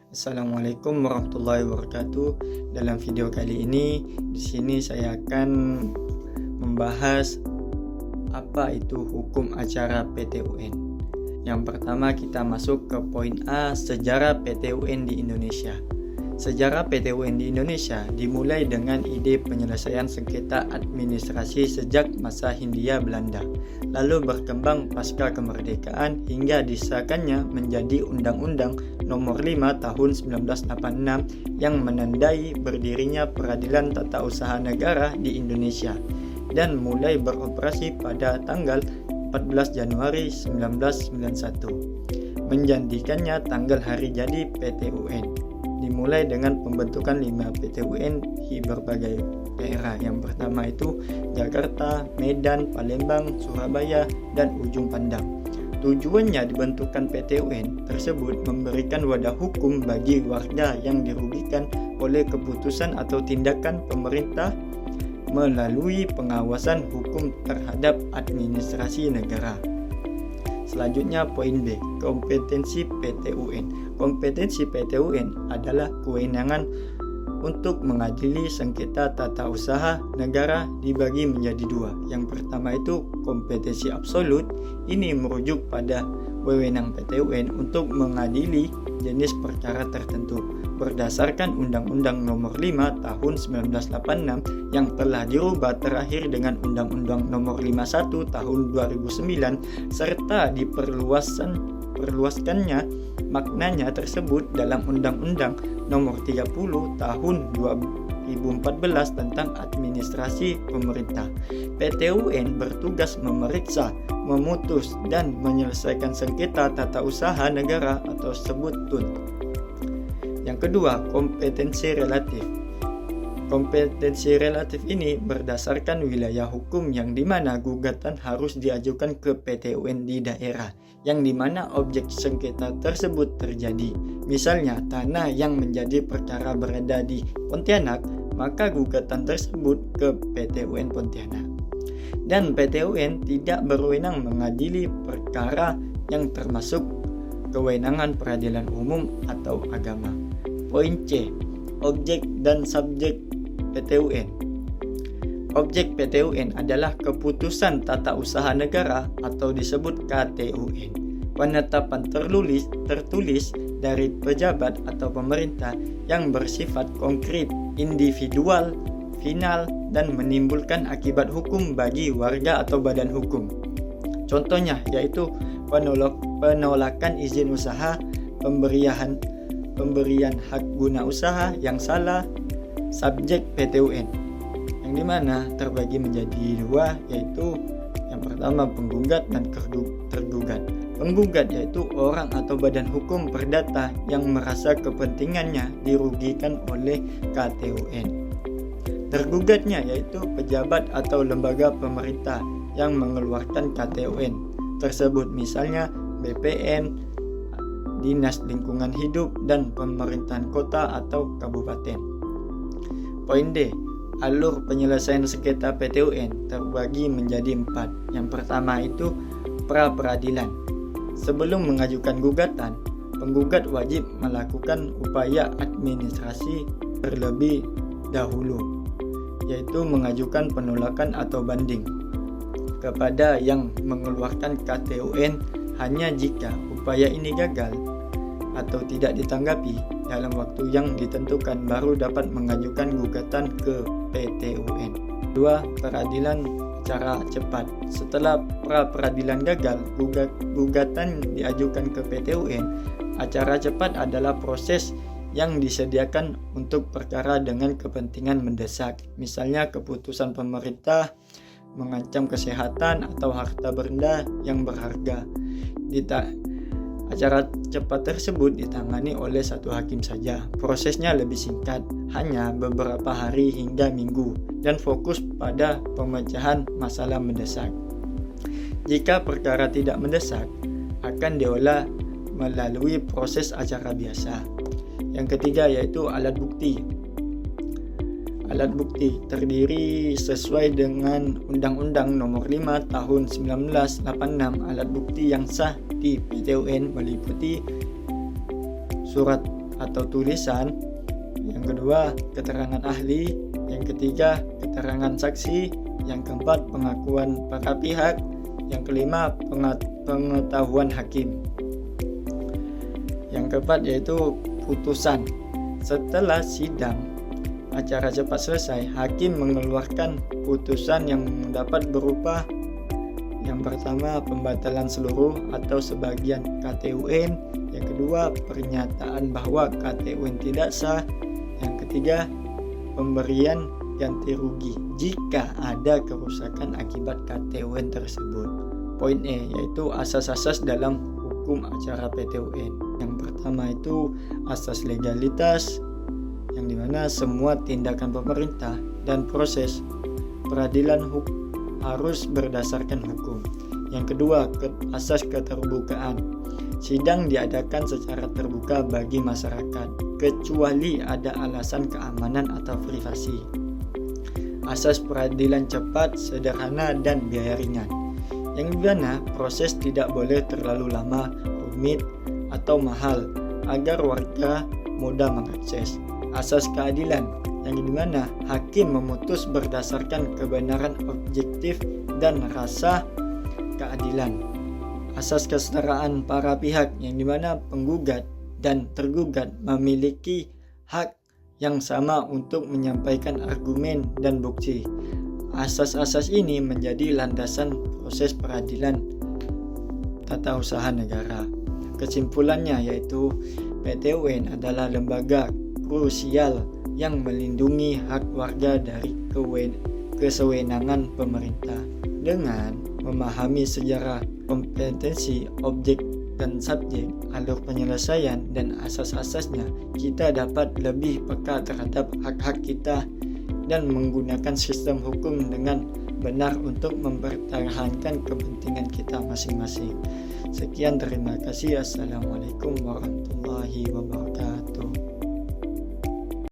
Assalamualaikum warahmatullahi wabarakatuh. Dalam video kali ini, di sini saya akan membahas apa itu hukum acara PT-UN. Yang pertama kita masuk ke poin A, sejarah PT-UN di Indonesia. Sejarah PT-UN di Indonesia dimulai dengan ide penyelesaian sengketa administrasi sejak masa Hindia Belanda, lalu berkembang pasca kemerdekaan hingga disahkannya menjadi Undang-Undang Nomor 5 Tahun 1986 yang menandai berdirinya Peradilan Tata Usaha Negara di Indonesia dan mulai beroperasi pada tanggal 14 Januari 1991, menjadikannya tanggal hari jadi PT-UN. Dimulai dengan pembentukan 5 PT-UN di berbagai daerah. Yang pertama itu Jakarta, Medan, Palembang, Surabaya, dan Ujung Pandang. Tujuannya dibentukkan PT-UN tersebut memberikan wadah hukum bagi warga yang dirugikan oleh keputusan atau tindakan pemerintah melalui pengawasan hukum terhadap administrasi negara. Selanjutnya poin B, kompetensi PT-UN. Kompetensi PT-UN adalah kewenangan untuk mengadili sengketa tata usaha negara dibagi menjadi dua. Yang pertama itu kompetensi absolut. Ini merujuk pada wewenang PT-UN untuk mengadili jenis perkara tertentu berdasarkan Undang-Undang Nomor 5 Tahun 1986 yang telah dirubah terakhir dengan Undang-Undang Nomor 51 Tahun 2009 serta diperluaskannya maknanya tersebut dalam Undang-Undang Nomor 30 Tahun 2014 tentang administrasi pemerintah. PT-UN bertugas memeriksa, memutus, dan menyelesaikan sengketa tata usaha negara atau sebut TUN. Yang kedua, kompetensi relatif. Kompetensi relatif ini berdasarkan wilayah hukum yang dimana gugatan harus diajukan ke PT-UN di daerah yang dimana objek sengketa tersebut terjadi. Misalnya tanah yang menjadi perkara berada di Pontianak, maka gugatan tersebut ke PT-UN Pontianak. Dan PT-UN tidak berwenang mengadili perkara yang termasuk kewenangan peradilan umum atau agama. Poin C, objek dan subjek PT-UN. Objek PT-UN adalah keputusan tata usaha negara atau disebut KTUN. Penetapan tertulis dari pejabat atau pemerintah yang bersifat konkret, individual, final, dan menimbulkan akibat hukum bagi warga atau badan hukum. Contohnya yaitu penolakan izin usaha, pemberian hak guna usaha yang salah, subjek PT-UN, yang dimana terbagi menjadi dua, yaitu yang pertama penggugat dan tergugat. Penggugat yaitu orang atau badan hukum perdata yang merasa kepentingannya dirugikan oleh KTUN. Tergugatnya yaitu pejabat atau lembaga pemerintah yang mengeluarkan KTUN tersebut, misalnya BPN, Dinas Lingkungan Hidup, dan pemerintahan kota atau kabupaten. Poin D, alur penyelesaian sengketa PT-UN terbagi menjadi 4. Yang pertama itu pra-peradilan. Sebelum mengajukan gugatan, penggugat wajib melakukan upaya administrasi terlebih dahulu, yaitu mengajukan penolakan atau banding kepada yang mengeluarkan KTUN hanya jika upaya ini gagal atau tidak ditanggapi dalam waktu yang ditentukan baru dapat mengajukan gugatan ke PT-UN. 2. Peradilan secara cepat. Setelah pra-peradilan gagal, gugatan diajukan ke PT-UN. Acara cepat adalah proses yang disediakan untuk perkara dengan kepentingan mendesak, misalnya keputusan pemerintah mengancam kesehatan atau harta benda yang berharga. Acara cepat tersebut ditangani oleh satu hakim saja. Prosesnya lebih singkat, hanya beberapa hari hingga minggu, dan fokus pada pemecahan masalah mendesak. Jika perkara tidak mendesak, akan diolah melalui proses acara biasa. Yang ketiga yaitu alat bukti. Alat bukti terdiri sesuai dengan Undang-Undang Nomor 5 Tahun 1986. Alat bukti yang sah di PT-UN meliputi surat atau tulisan, yang kedua keterangan ahli, yang ketiga keterangan saksi, yang keempat pengakuan para pihak, yang kelima pengetahuan hakim. Yang keempat yaitu putusan. Setelah sidang acara cepat selesai, hakim mengeluarkan putusan yang dapat berupa yang pertama pembatalan seluruh atau sebagian KTUN, yang kedua pernyataan bahwa KTUN tidak sah, yang ketiga pemberian ganti rugi jika ada kerusakan akibat KTUN tersebut. Poin E yaitu asas-asas dalam hukum acara PTUN. Yang pertama itu asas legalitas, yang dimana semua tindakan pemerintah dan proses peradilan harus berdasarkan hukum. Yang kedua, asas keterbukaan. Sidang diadakan secara terbuka bagi masyarakat, kecuali ada alasan keamanan atau privasi. Asas peradilan cepat, sederhana, dan biaya ringan. Yang dimana proses tidak boleh terlalu lama, rumit, atau mahal, agar warga mudah mengakses. Asas keadilan, yang dimana hakim memutus berdasarkan kebenaran objektif dan rasa keadilan. Asas kesetaraan para pihak, yang dimana penggugat dan tergugat memiliki hak yang sama untuk menyampaikan argumen dan bukti. Asas-asas ini menjadi landasan proses peradilan tata usaha negara. Kesimpulannya yaitu PTUN adalah lembaga krusial yang melindungi hak warga dari kesewenangan pemerintah. Dengan memahami sejarah, kompetensi, objek dan subjek, alur penyelesaian, dan asas-asasnya, kita dapat lebih peka terhadap hak-hak kita dan menggunakan sistem hukum dengan benar untuk mempertahankan kepentingan kita masing-masing. Sekian, terima kasih. Assalamualaikum warahmatullahi wabarakatuh.